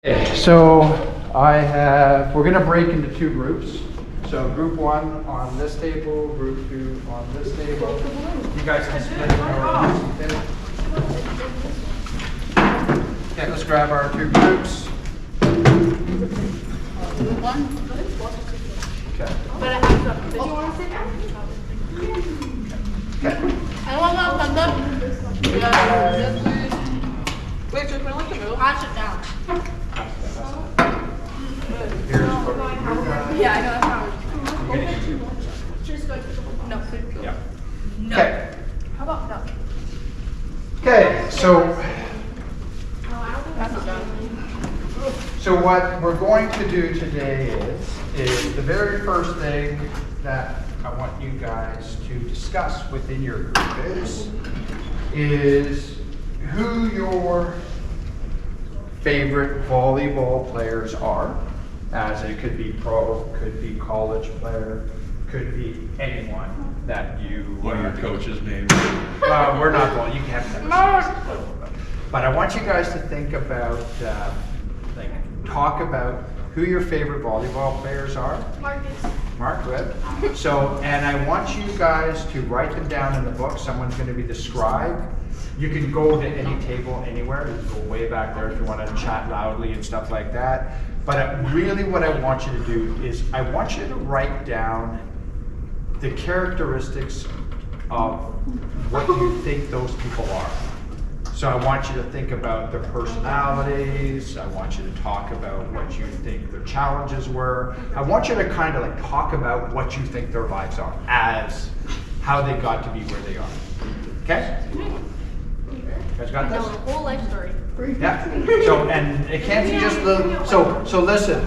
Okay, so we're going to break into two groups. So group one on this table, group two on this table. You guys can split it over. Okay, let's grab our two groups. Okay. But I have some. Did you want to sit down? Okay. I want to thumbs up. Yes, please. Wait, so can I let you move? I'll sit down. Here's what we Yeah, I know that's how. No, please go. Yeah. No. Okay. How about no? Okay, so That's done. So what we're going to do today is the very first thing that I want you guys to discuss within your group is who your favorite volleyball players are, as it could be pro, could be college player, could be anyone that you. What are your coaches' names? We're not going. You can have that. But I want you guys to think about, talk about who your favorite volleyball players are. Mark, good. So, and I want you guys to write them down in the book. Someone's going to be the scribe. You can go to any table anywhere. You can go way back there if you want to chat loudly and stuff like that. But really what I want you to do is I want you to write down the characteristics of what you think those people are. So I want you to think about their personalities. I want you to talk about what you think their challenges were. I want you to kind of like talk about what you think their lives are as how they got to be where they are. Okay? You guys got this? The whole life story. Yeah. So, and it can't be just the, so listen,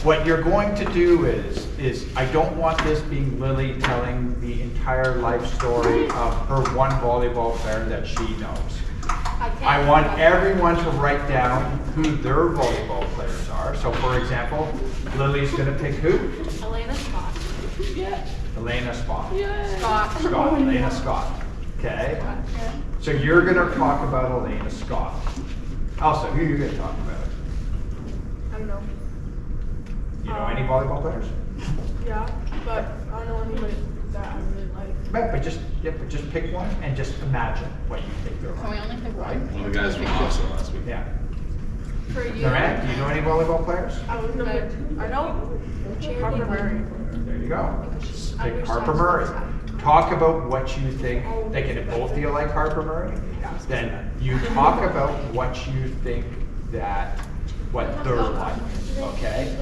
what you're going to do is I don't want this being Lily telling the entire life story of her one volleyball player that she knows. I want everyone to write down who their volleyball players are. So for example, Lily's gonna pick who? Elena Scott. Yeah. Elena Scott. Yeah. Scott. Elena Scott. Okay. So you're gonna talk about Elena Scott. Also, who are you gonna talk about? I don't know. You know any volleyball players? Yeah, but I don't know anybody that I really like. But just pick one and just imagine what you think they're Can we like. only pick Right? one? One of the guys from Austin last week. Yeah. For you. Durant, do you know any volleyball players? I was number. I know. Harper Murray. There you go. Just pick Harper Murray. Talk about what you think. They can both feel like Harper Murray. Then you talk about what you think what they're like, okay?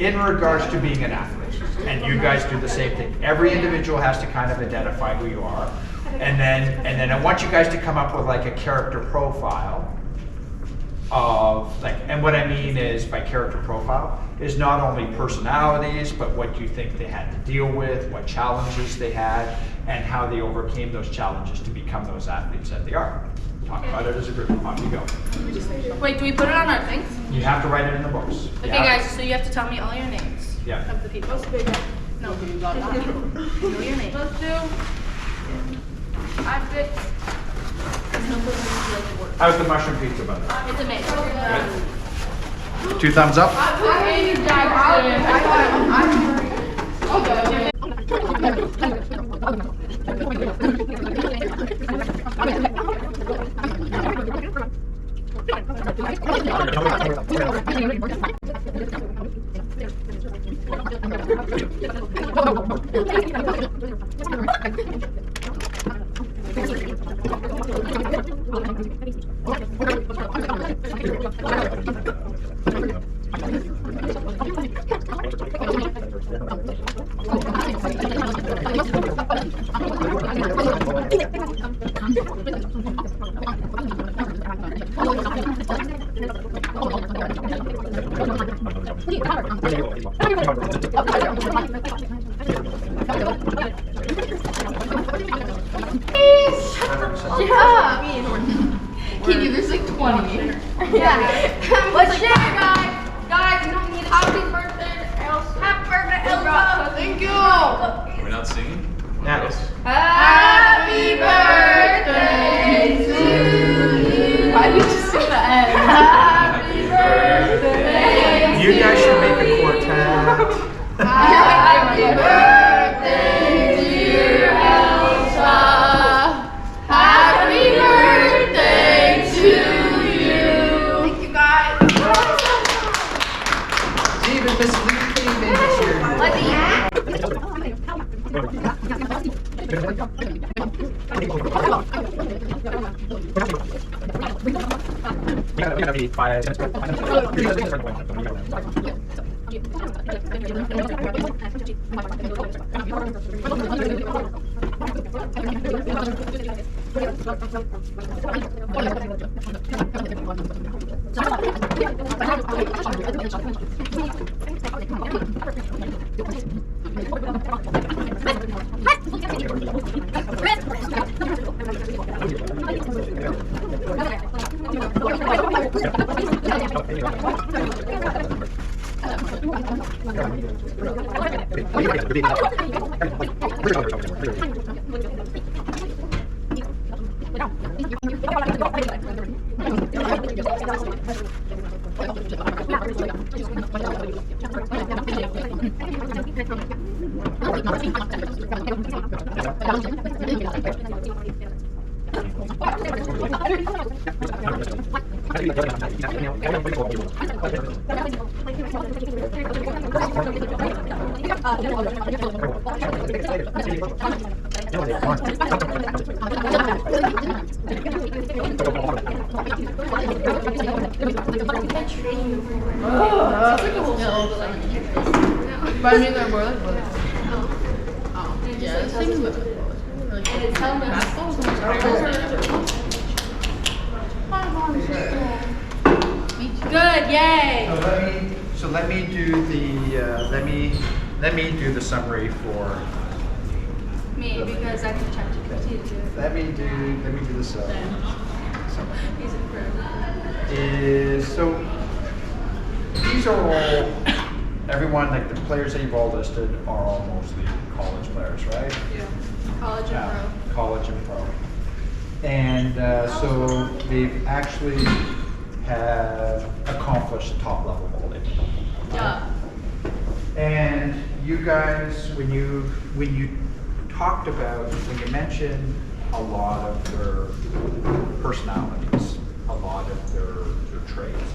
In regards to being an athlete, and you guys do the same thing. Every individual has to kind of identify who you are, and then I want you guys to come up with like a character profile of like, and what I mean is by character profile is not only personalities, but what you think they had to deal with, what challenges they had, and how they overcame those challenges to become those athletes that they are. Talk about it as a group. Off you go. Wait, do we put it on our things? You have to write it in the books. Okay, Yeah? guys, so you have to tell me all your names. Yeah. Of the people. No, you got that. Know your name. Let's do. I pick. How's the mushroom pizza butter? It's amazing. Good? 2 thumbs up? Yeah. Kitty, there's like 20. Yeah. Let's share, guys. Guys, you don't need a happy birthday, Elsa. Happy birthday, Elsa. Thank you. Are we not singing? Yes. Happy birthday to you. Why did you just sing the end? Happy birthday physically been cheerleading. Like the But I mean, they're more like bullets. Oh, yeah, this thing's really cool. Really cool. it's helmet. Basketball's almost Good, yay! So let me do the let me do the summary for. Me, because I can check GPT to do it. Let me do the summary. He's improved. Is so these are all everyone like the players that you've all listed are all mostly college players, right? Yeah. College and Yeah, pro. college and pro. And so they've actually have accomplished top level volleyball. Yeah. And you guys, when you talked about, when you mentioned a lot of their personalities, a lot of their traits,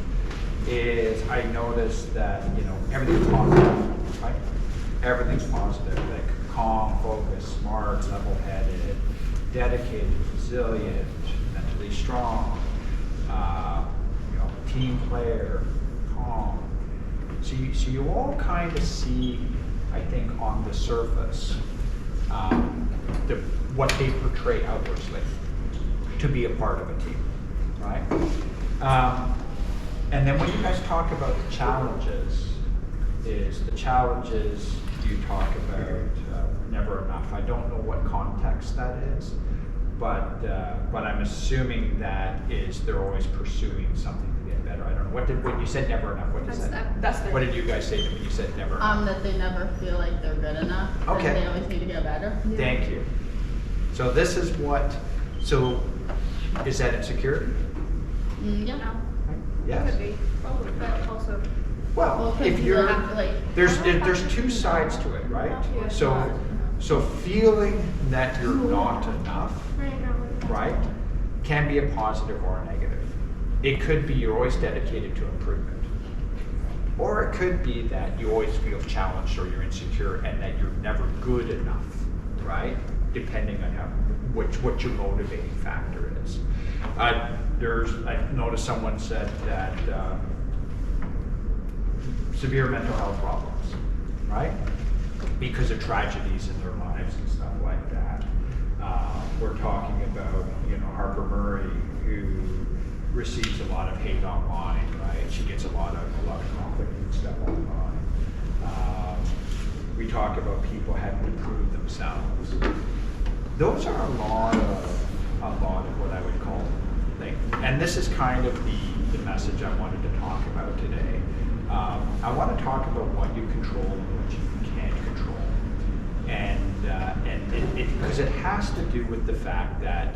is I noticed that, you know, everything's positive, right? Everything's positive, like calm, focused, smart, level-headed, dedicated, resilient, mentally strong, you know, team player, calm. So you all kind of see, I think, on the surface, what they portray outwardly to be a part of a team, right? And then when you guys talk about the challenges, you talk about never enough. I don't know what context that is, but I'm assuming that is they're always pursuing something to get better. I don't know. When you said never enough, what did you say? That's the. What did you guys say when you said never enough? That they never feel like they're good enough. Okay. And they always need to get better. Thank you. So this is what, so is that insecurity? Yeah. Yes. Could be, probably, but also. Well, Well, if you you're, have to, like- there's two sides to it, right? Yeah. So feeling that you're not enough, right, can be a positive or a negative. It could be you're always dedicated to improvement. Or it could be that you always feel challenged or you're insecure and that you're never good enough, right? Depending on what your motivating factor is. I noticed someone said that severe mental health problems, right? Because of tragedies in their lives and stuff like that. We're talking about, you know, Harper Murray, who receives a lot of hate online, right? She gets a lot of conflict and stuff online. We talk about people having to prove themselves. Those are a lot of what I would call things. And this is kind of the message I wanted to talk about today. I want to talk about what you control and what you can't control. And because it has to do with the fact that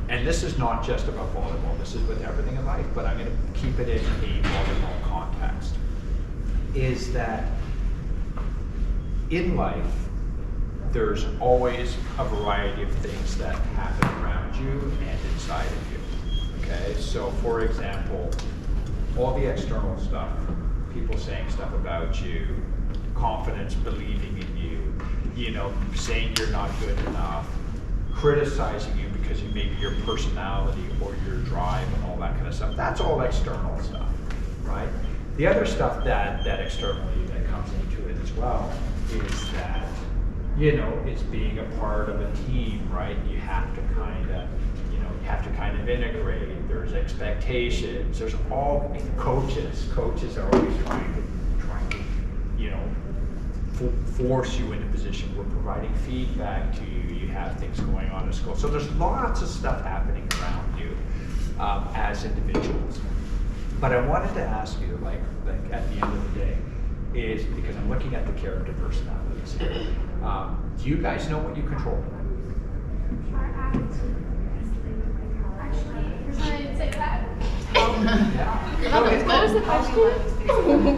and this is not just about volleyball, this is with everything in life, but I'm going to keep it in a volleyball context, is that in life, there's always a variety of things that happen around you and inside of you, okay? So for example, all the external stuff people saying stuff about you, confidence, believing in you, you know, saying you're not good enough, criticizing you because of maybe your personality or your drive and all that kind of stuff. That's all external stuff, right? The other stuff that externally that comes into it as well is that, you know, it's being a part of a team, right? You have to kind of, you know, you have to kind of integrate. There's expectations. There's all coaches. Coaches are always trying to, you know, force you into a position. We're providing feedback to you. You have things going on in school. So there's lots of stuff happening around you as individuals. But I wanted to ask you, like at the end of the day, is because I'm looking at the character personalities here. Do you guys know what you control? What was the question?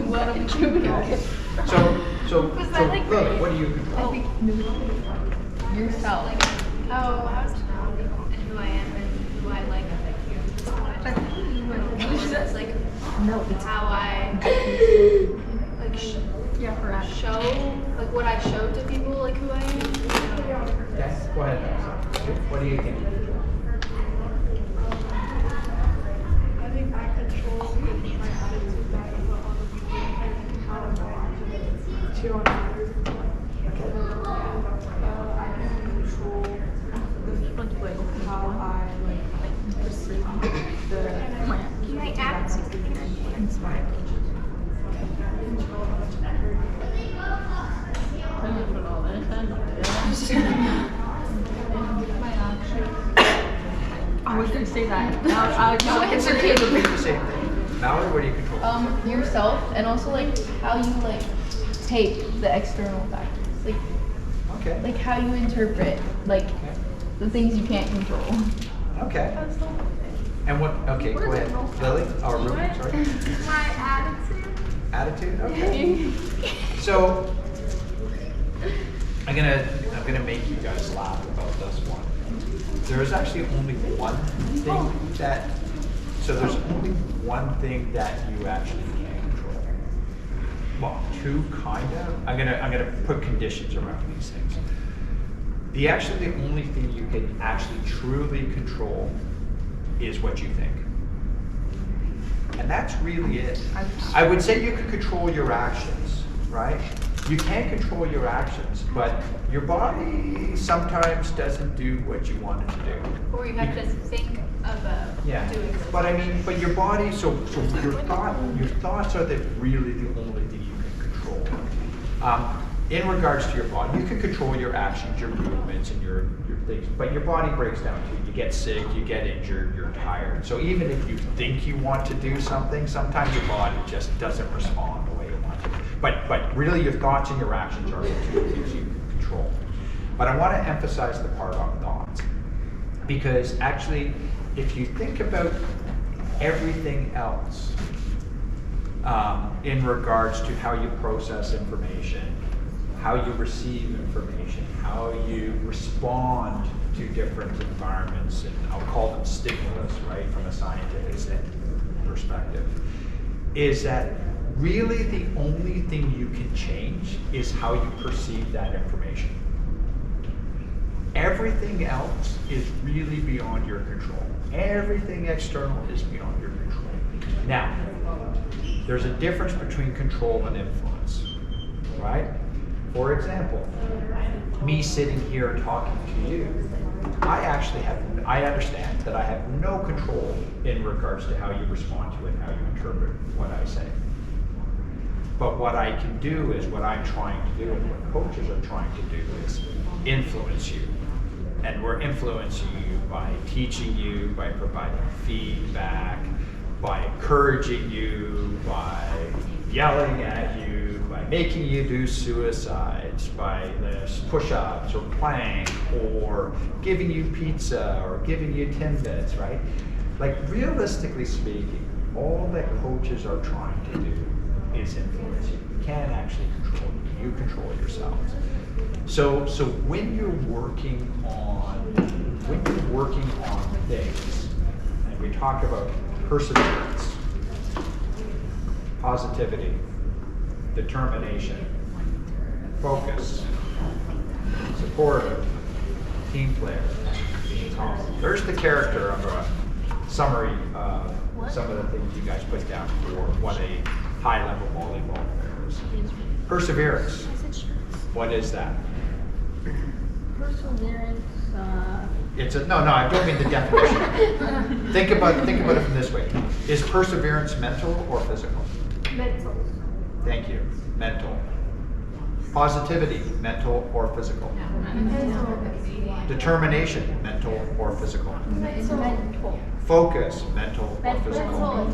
What did you So Lily, what do you control? Yourself. Oh, I was and who I am and who I like. That's like how I like show like what I show to people, like who I am. Yes, go ahead. What do you think? I think I control my attitude that I put on the people and how I'm going to cheer on others. I can control how I perceive My attitude. I was gonna say that. Now it's okay to The same thing. Mallory, what do you control? yourself, and also like how you like take the external factors, Okay. like how you interpret like the things you can't control. Okay. And what? Okay, go ahead. Lily, or Ruben, sorry. My attitude. Attitude. Okay. So I'm gonna make you guys laugh about this one. There is actually only one thing that. So there's only one thing that you actually can control. Well, two kind of. I'm gonna put conditions around these things. The only thing you can actually truly control is what you think. And that's really it. I would say you can control your actions, right? You can control your actions, but your body sometimes doesn't do what you want it to do. Or you have to think of Yeah, doing this. but I mean, but your body, so your thoughts are really the only thing you can control. In regards to your body, you can control your actions, your movements, and your things, but your body breaks down too. You get sick, you get injured, you're tired. So even if you think you want to do something, sometimes your body just doesn't respond the way you want to. But really your thoughts and your actions are the two things you can control. But I want to emphasize the part on thoughts. Because actually, if you think about everything else in regards to how you process information, how you receive information, how you respond to different environments, and I'll call them stimulus, right, from a scientific perspective, is that really the only thing you can change is how you perceive that information. Everything else is really beyond your control. Everything external is beyond your control. Now, there's a difference between control and influence, right? For example, me sitting here talking to you, I understand that I have no control in regards to how you respond to it, how you interpret what I say. But what I can do is what I'm trying to do and what coaches are trying to do is influence you. And we're influencing you by teaching you, by providing feedback, by encouraging you, by yelling at you, by making you do suicides, by this push-ups or plank, or giving you pizza or giving you Timbits, right? Like realistically speaking, all that coaches are trying to do is influence you. You can't actually control you. You control yourselves. So when you're working on things, and we talk about perseverance, positivity, determination, focus, supportive, team player, calm. There's the character of a summary of some of the things you guys put down for what a high-level volleyball player is. Perseverance. What is that? Perseverance. It's a, no, I don't mean the definition. think about it from this way. Is perseverance mental or physical? Mental. Thank you. Mental. Positivity, mental or physical? Determination, mental or physical? Mental. Focus, mental or physical?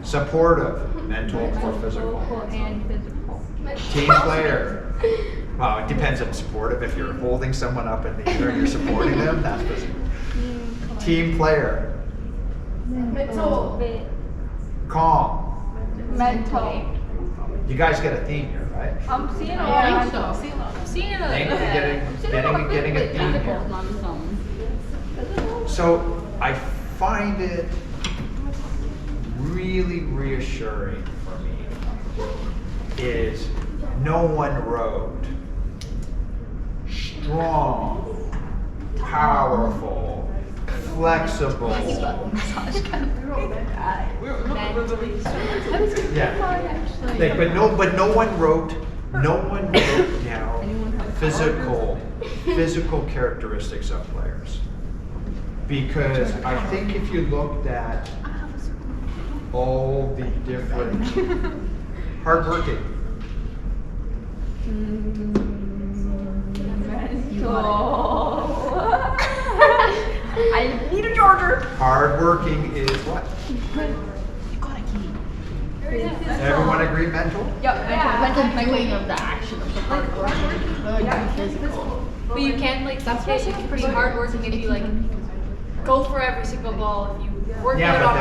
Supportive, mental or physical? And physical. Team player. Well, it depends on supportive. If you're holding someone up in the air and you're supporting them, that's physical. Team player. Mental. Calm. Mental. You guys get a theme here, right? I'm seeing a I lot. think so. I'm seeing it. Thank you for getting a theme here. So I find it really reassuring for me is no one wrote strong, powerful, flexible. Yeah. Like, but no one wrote down physical characteristics of players. Because I think if you looked at all the different hardworking, I need a charger. hardworking is what? Everyone agree mental? Mental doing of the action of the hard work. Physical. But you can't, like, that's why it's pretty hard working if you, like, go for every single ball. If you work Yeah, it but on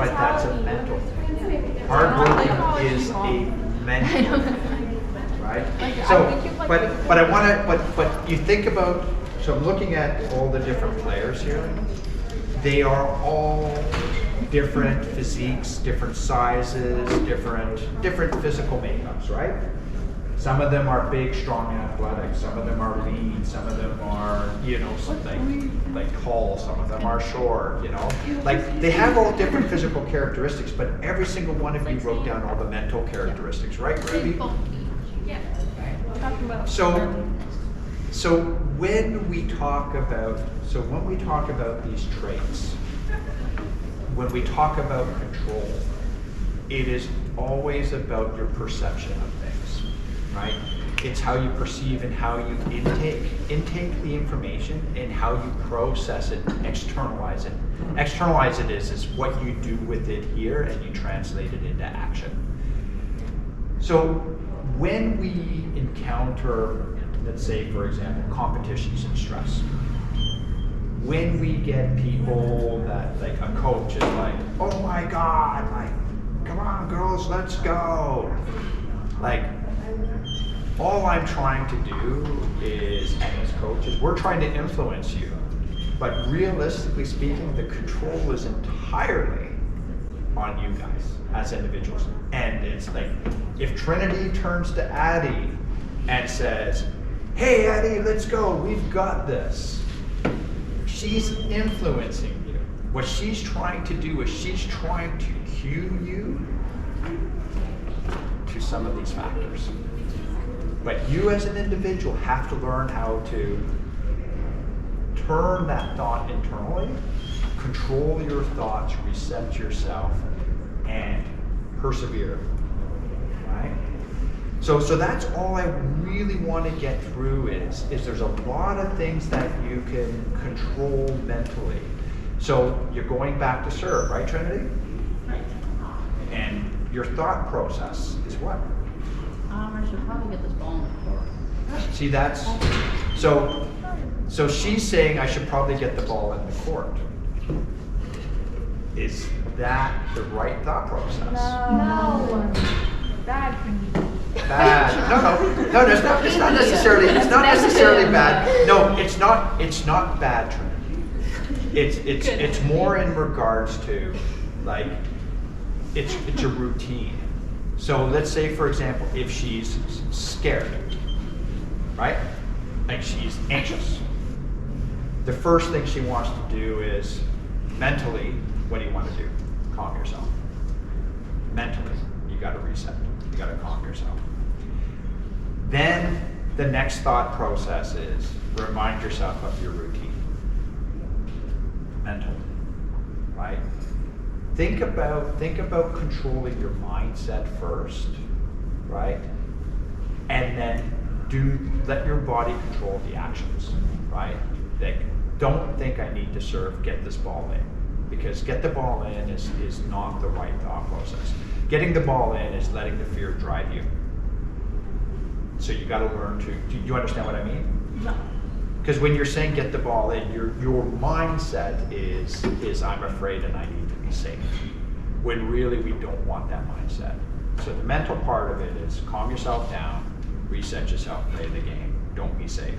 that's a mental thing. Hardworking is a mental thing, right? So, but I want to, but you think about, so I'm looking at all the different players here. They are all different physiques, different sizes, different physical makeups, right? Some of them are big, strong, and athletic. Some of them are lean. Some of them are, something like tall. Some of them are short. Like they have all different physical characteristics, but every single one of you wrote down all the mental characteristics, right, Ruby? So when we talk about these traits, when we talk about control, it is always about your perception of things, right? It's how you perceive and how you intake the information and how you process it, externalize it. Externalize it is what you do with it here and you translate it into action. So when we encounter, let's say, for example, competitions and stress, when we get people that, like a coach is like, oh my God, like, come on girls, let's go. Like, all I'm trying to do is, as coaches, we're trying to influence you. But realistically speaking, the control is entirely on you guys as individuals. And it's like, if Trinity turns to Addie and says, hey Addie, let's go, we've got this. She's influencing you. What she's trying to do is she's trying to cue you to some of these factors. But you as an individual have to learn how to turn that thought internally, control your thoughts, reset yourself, and persevere, right? So that's all I really want to get through is there's a lot of things that you can control mentally. So you're going back to serve, right, Trinity? Right. And your thought process is what? I should probably get this ball in the court. See, that's, so she's saying I should probably get the ball in the court. Is that the right thought process? No. Bad for me. Bad. No, it's not necessarily bad. No, it's not bad, Trinity. It's more in regards to, like, it's a routine. So let's say, for example, if she's scared, right? Like she's anxious. The first thing she wants to do is mentally, what do you want to do? Calm yourself. Mentally, you got to reset. You got to calm yourself. Then the next thought process is remind yourself of your routine. Mentally, right? Think about controlling your mindset first, right? And then let your body control the actions, right? Like, don't think I need to serve, get this ball in. Because get the ball in is not the right thought process. Getting the ball in is letting the fear drive you. So you got to learn to, do you understand what I mean? No. Because when you're saying get the ball in, your mindset is I'm afraid and I need to be safe. When really we don't want that mindset. So the mental part of it is calm yourself down, reset yourself, play the game, don't be safe.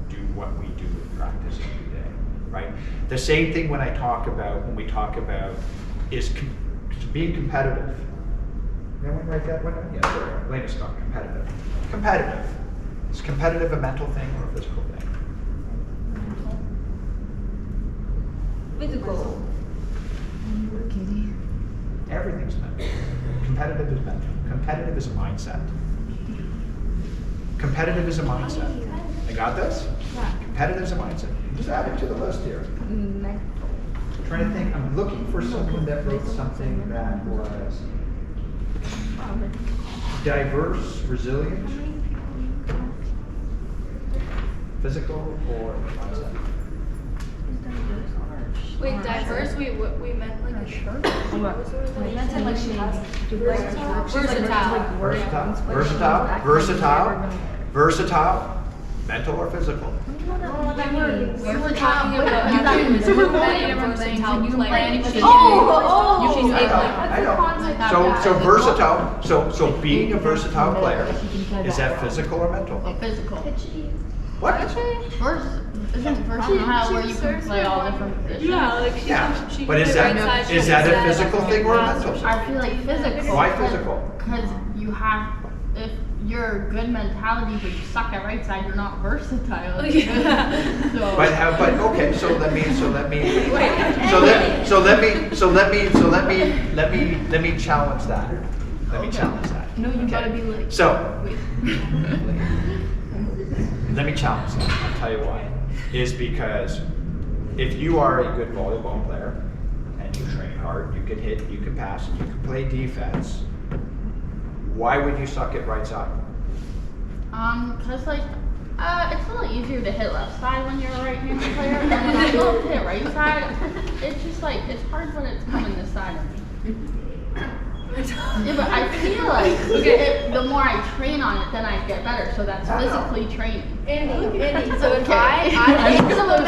Do what we do in practice every day, right? The same thing when we talk about is being competitive. Anyone write that one down? Yeah, sorry. Elena Scott, competitive. Competitive. Is competitive a mental thing or a physical thing? Physical. Everything's mental. Competitive is mental. Competitive is a mindset. Competitive is a mindset. I got this? Competitive is a mindset. Just add it to the list here. I'm trying to think. I'm looking for someone that wrote something that was diverse, resilient, physical, or mindset. Wait, diverse? We meant like a shirt? We meant it like she has Versatile. Versatile, mental or physical? We were talking about You can you do can many different things, and you can play any position. Oh, You can I take know, like I know. So versatile, so being a versatile player, is that physical or mental? physical. What? Isn't versatile where you can play all different positions? Yeah, like she Yeah, she but can is play right side, she is can that play a physical left. thing or a mental? I feel like physical. Why physical? Because you have, if you're good mentality but you suck at right side, you're not versatile. Yeah. So, But okay, so let me challenge that. Let me challenge that. no, you Okay. gotta be like. So, Wait. let me challenge that. I'll tell you why. Is because if you are a good volleyball player and you train hard, you can hit, you can pass, you can play defense, why would you suck at right side? Cause like, it's a little easier to hit left side when you're a right-handed player, and when I go to hit right side, it's just like, it's hard when it's coming this side of me. Yeah, but I feel like the more I train on it, then I get better. So that's physically training. Andy, so if Okay. I implement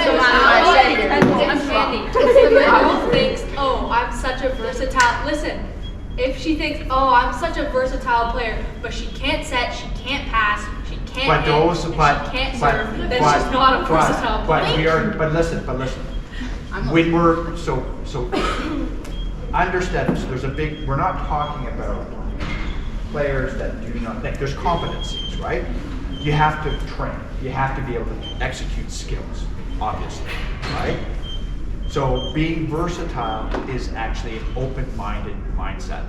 Andy, if the mental thinks, oh, I'm such a versatile, listen, if she thinks, oh, I'm such a versatile player, but she can't set, she can't pass, she can't But hit, those, and but, she can't but, serve, then but, she's not a versatile but player. we are, but listen, I'm when we're, so, understand this, we're not talking about players that do not, like, there's competencies, right? You have to train, you have to be able to execute skills, obviously, right? So being versatile is actually an open-minded mindset.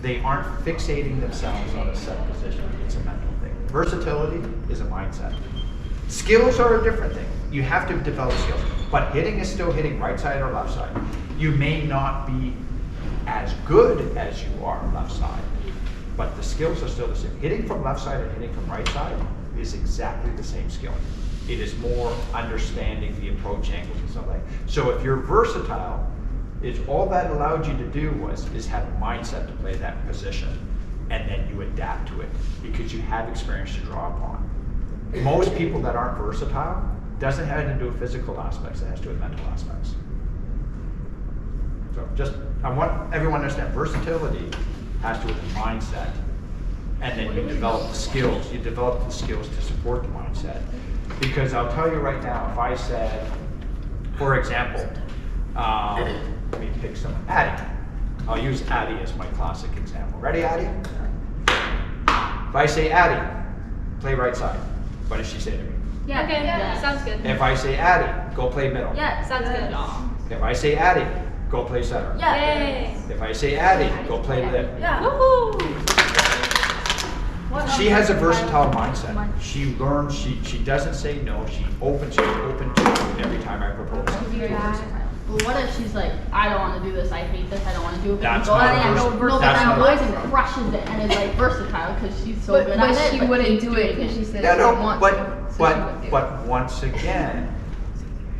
They aren't fixating themselves on a set position, it's a mental thing. Versatility is a mindset. Skills are a different thing. You have to develop skills, but hitting is still hitting right side or left side. You may not be as good as you are left side, but the skills are still the same. Hitting from left side and hitting from right side is exactly the same skill. It is more understanding the approach angles and stuff like that. So if you're versatile, it's all that allowed you to do is have a mindset to play that position, and then you adapt to it because you have experience to draw upon. Most people that aren't versatile doesn't have anything to do with physical aspects, it has to do with mental aspects. So just, I want everyone to understand, versatility has to do with the mindset, and then you develop the skills. You develop the skills to support the mindset. Because I'll tell you right now, if I said, for example, let me pick someone, Patty. I'll use Addie as my classic example. Ready, Addie? If I say, Addie, play right side, what does she say to me? Yeah. Okay. Yeah. Sounds good. If I say, Addie, go play middle. Yeah. Sounds good. If I say, Addie, go play center. Yay. If I say, Addie, go play lip. Yeah. Woohoo. She has a versatile mindset. She learns, she doesn't say no, she's open to every time I propose something to her. Well, what if she's like, I don't want to do this, I hate this, I don't want to do it. But That's you go not out and vers- that's not goes and crushes it and is like versatile because she's so good at it. But she wouldn't do it because she said Yeah, she no, didn't want to. So she wouldn't do it. but once again,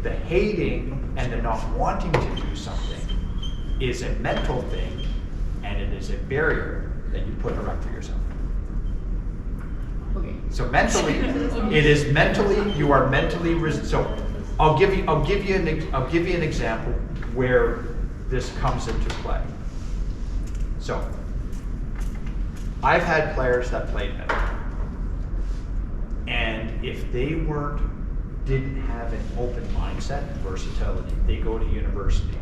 the hating and the not wanting to do something is a mental thing, and it is a barrier that you put up for yourself. Okay. So mentally, it is mentally, you are mentally, so I'll give you an example where this comes into play. So, I've had players that played middle, and if they didn't have an open mindset and versatility, they go to university.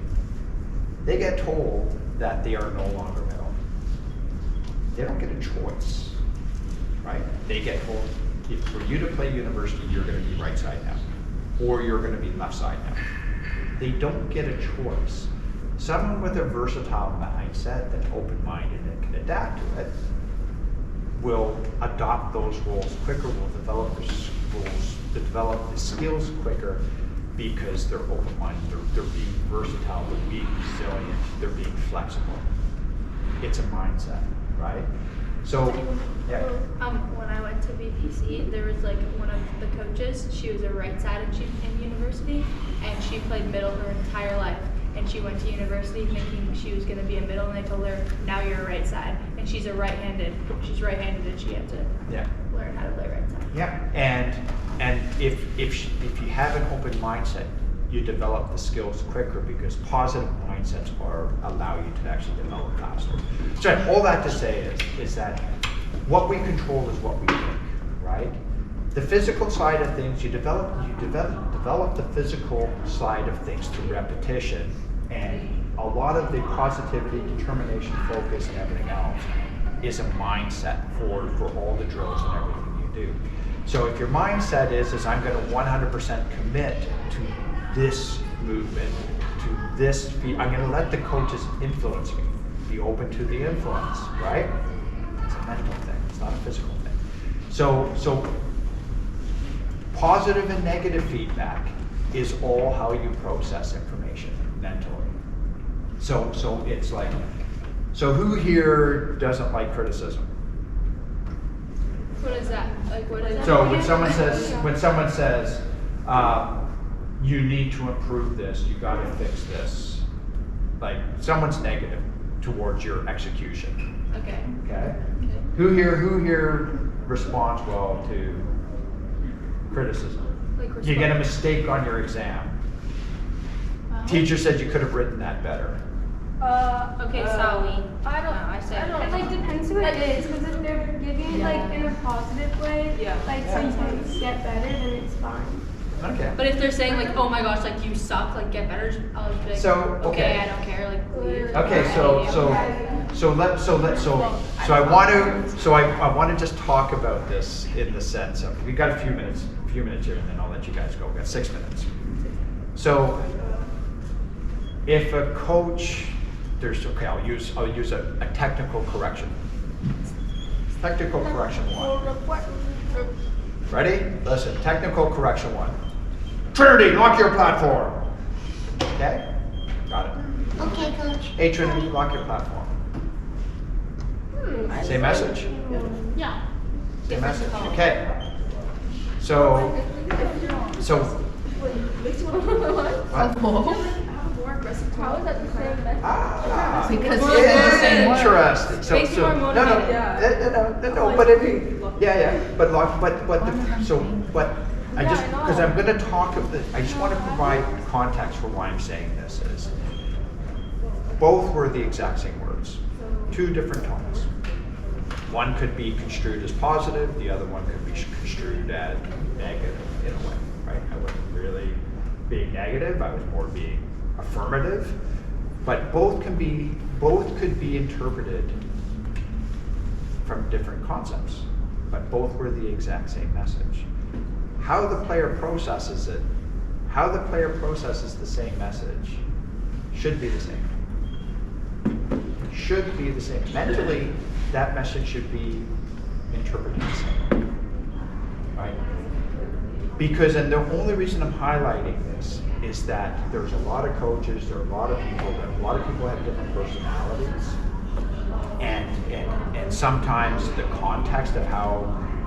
They get told that they are no longer middle. They don't get a choice, right? They get told, for you to play university, you're going to be right side now, or you're going to be left side now. They don't get a choice. Someone with a versatile mindset that's open-minded and can adapt to it will adopt those roles quicker, will develop the skills quicker because they're open-minded, they're being versatile, they're being resilient, they're being flexible. It's a mindset, right? So, yeah. When I went to VPC, there was like one of the coaches. She was a right side in university, and she played middle her entire life. And she went to university thinking she was going to be a middle, and they told her, "Now you're a right side." And she's a right-handed. She's right-handed, and she had to learn how to play right side. Yeah, and if you have an open mindset, you develop the skills quicker because positive mindsets allow you to actually develop faster. So all that to say is that what we control is what we think, right? The physical side of things, you develop the physical side of things through repetition, and a lot of the positivity, determination, focus, and everything else is a mindset for all the drills and everything you do. So if your mindset is I'm going to 100% commit to this movement, to this feat, I'm going to let the coaches influence me. Be open to the influence, right? It's a mental thing. It's not a physical thing. So positive and negative feedback is all how you process information mentally. So it's like, so who here doesn't like criticism? What is that? Like, what is that? So when someone says, you need to improve this, you got to fix this, like someone's negative towards your execution. Okay. Okay. Who here responds well to criticism? Like You get a mistake on your exam. Teacher said you could have written that better. Okay, Sally. I don't. I say It like depends who it is, because if they're giving like in a positive way, like sometimes get better, then it's fine. Okay. But if they're saying like, "Oh my gosh, like you suck, like get better," I'll just be like, So, okay. I don't care, like leave. Okay, so I want to just talk about this in the sense of, we've got a few minutes here, and then I'll let you guys go. We've got 6 minutes. So if a coach, I'll use a technical correction. Technical correction 1. Ready? Listen, technical correction 1. Trinity, lock your platform. Okay? Got it. Okay, coach. Hey Trinity, lock your platform. Same message? Yeah. Same message. Okay. So what? How is that the same message? Ah, Because it's the same word. interesting. Makes you more motivated. No, but because I'm going to talk of I just want to provide context for why I'm saying this is, both were the exact same words, 2 different tones. One could be construed as positive, the other one could be construed as negative in a way, right? I wasn't really being negative, I was more being affirmative. But both could be interpreted from different concepts, but both were the exact same message. How the player processes it, how the player processes the same message should be the same. Should be the same. Mentally, that message should be interpreted the same, right? Because, and the only reason I'm highlighting this is that there's a lot of coaches, there are a lot of people have different personalities, and sometimes the context of how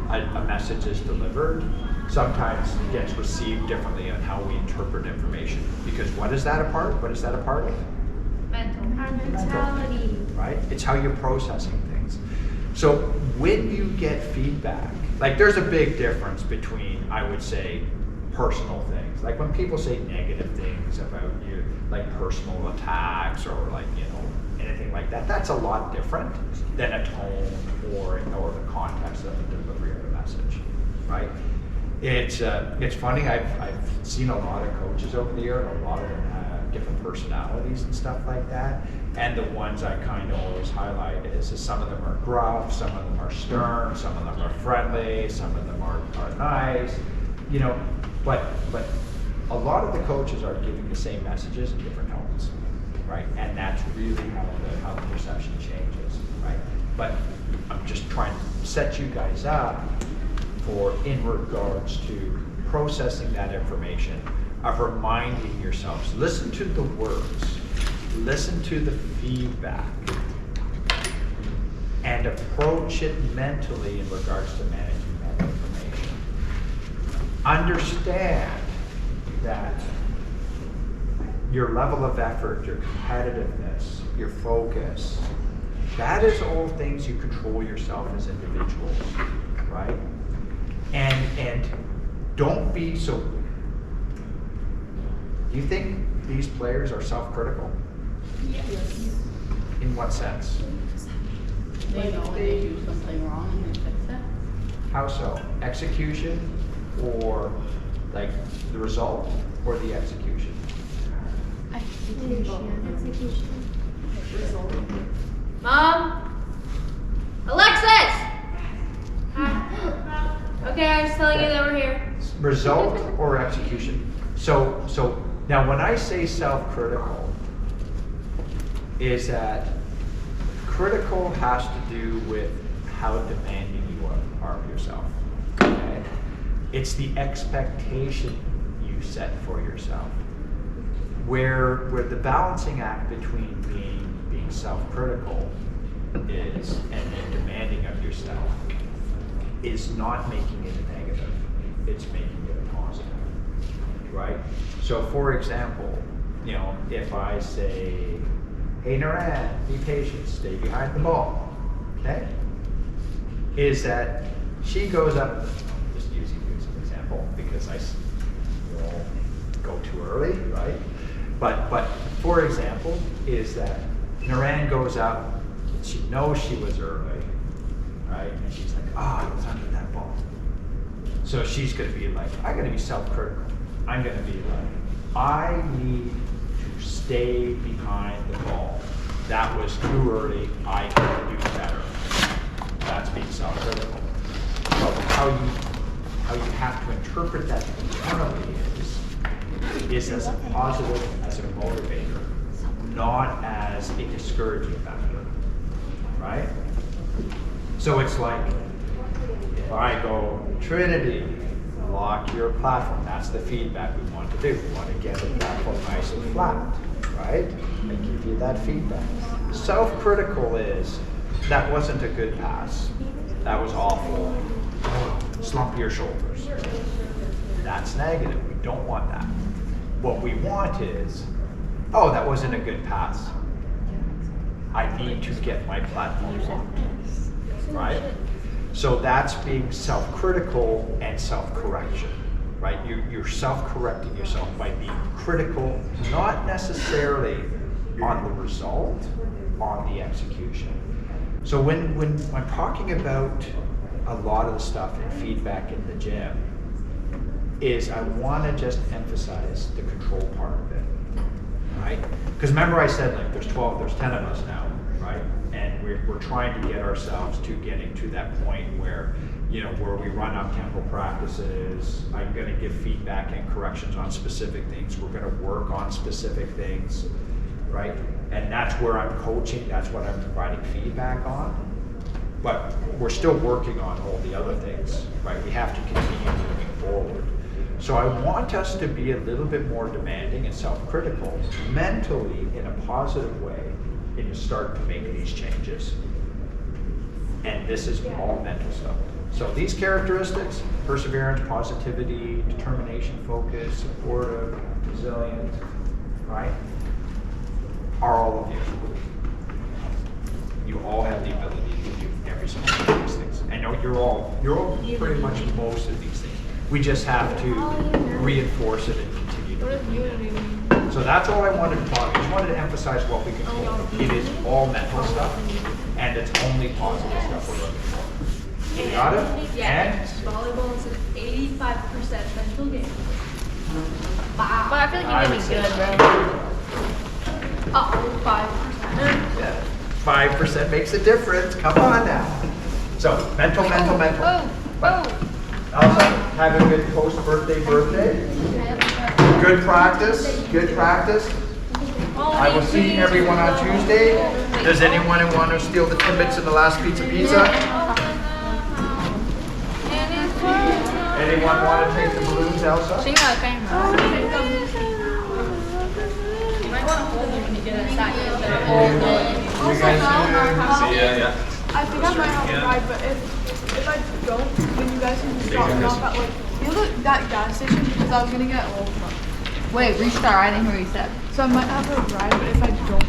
a message is delivered sometimes gets received differently on how we interpret information. Because what is that a part? What is that a part of? Mentality. Right? It's how you're processing things. So when you get feedback, like there's a big difference between, I would say, personal things. Like when people say negative things about you, like personal attacks or like, you know, anything like that, that's a lot different than a tone or the context of the delivery of a message, right? It's funny, I've seen a lot of coaches over the year, and a lot of them have different personalities and stuff like that. And the ones I kind of always highlight is some of them are gruff, some of them are stern, some of them are friendly, some of them are nice, you know. But a lot of the coaches are giving the same messages in different tones, right? And that's really how the perception changes, right? But I'm just trying to set you guys up for in regards to processing that information, of reminding yourselves, listen to the words, listen to the feedback, and approach it mentally in regards to managing that information. Understand that your level of effort, your competitiveness, your focus, that is all things you control yourself as individuals, right? And don't be so. Do you think these players are self-critical? Yes. In what sense? They know when they do something wrong and they fix it. How so? Execution, or like the result, or the execution? Mom? Alexis! Okay, I was telling you that we're here. Result or execution? So now when I say self-critical, is that critical has to do with how demanding you are of yourself. Okay? It's the expectation you set for yourself. Where the balancing act between being self-critical is and being demanding of yourself is not making it a negative, it's making it a positive, right? So for example, you know, if I say, hey Naran, be patient, stay behind the ball, okay? Is that she goes up, just using you as an example, because you all go too early, right? But for example, is that Naran goes up, she knows she was early, right? And she's like, I was under that ball. So she's gonna be like, I gotta be self-critical. I'm gonna be like, I need to stay behind the ball. That was too early, I can do better. That's being self-critical. So how you have to interpret that internally is as a positive, as a motivator, not as a discouraging factor, right? So it's like, if I go, Trinity, lock your platform. That's the feedback we want to do. We want to get the platform nice and flat, right? I give you that feedback. Self-critical is, that wasn't a good pass. That was awful. Slump your shoulders. That's negative. We don't want that. What we want is, oh, that wasn't a good pass. I need to get my platform locked, right? So that's being self-critical and self-correction, right? You're self-correcting yourself by being critical, not necessarily on the result, on the execution. So when I'm talking about a lot of the stuff in feedback in the gym, is I want to just emphasize the control part of it, right? Because remember I said like there's 10 of us now, right? And we're trying to get ourselves to getting to that point where, you know, where we run up-tempo practices. I'm gonna give feedback and corrections on specific things. We're gonna work on specific things, right? And that's where I'm coaching, that's what I'm providing feedback on. But we're still working on all the other things, right? We have to continue moving forward. So I want us to be a little bit more demanding and self-critical mentally in a positive way and to start to make these changes. And this is all mental stuff. So these characteristics, perseverance, positivity, determination, focus, supportive, resilient, right, are all of you. You all have the ability to do every single one of these things. I know you're all pretty much most of these things. We just have to reinforce it and continue to do it. So that's all I wanted to talk. I just wanted to emphasize what we control. It is all mental stuff, and it's only positive stuff we're looking for. You got it? Yeah. And Volleyball is an 85% mental game. But I feel like I you're would doing say good, bro. 5%. 5% makes a difference. Come on now. So mental. Elsa, have a good post-birthday birthday. Good practice. I will see everyone on Tuesday. Does anyone want to steal the Timbits in the last pizza? Anyone want to take the balloons, Elsa? Sing out of camera. You might want to hold them when you get inside. You guys See ya, yeah. I think I might have to ride, but if I don't, then you guys can just drop me off at like that gas station because I was gonna get old. Wait, restart. I didn't hear what you said. So I might have to ride, but if I don't.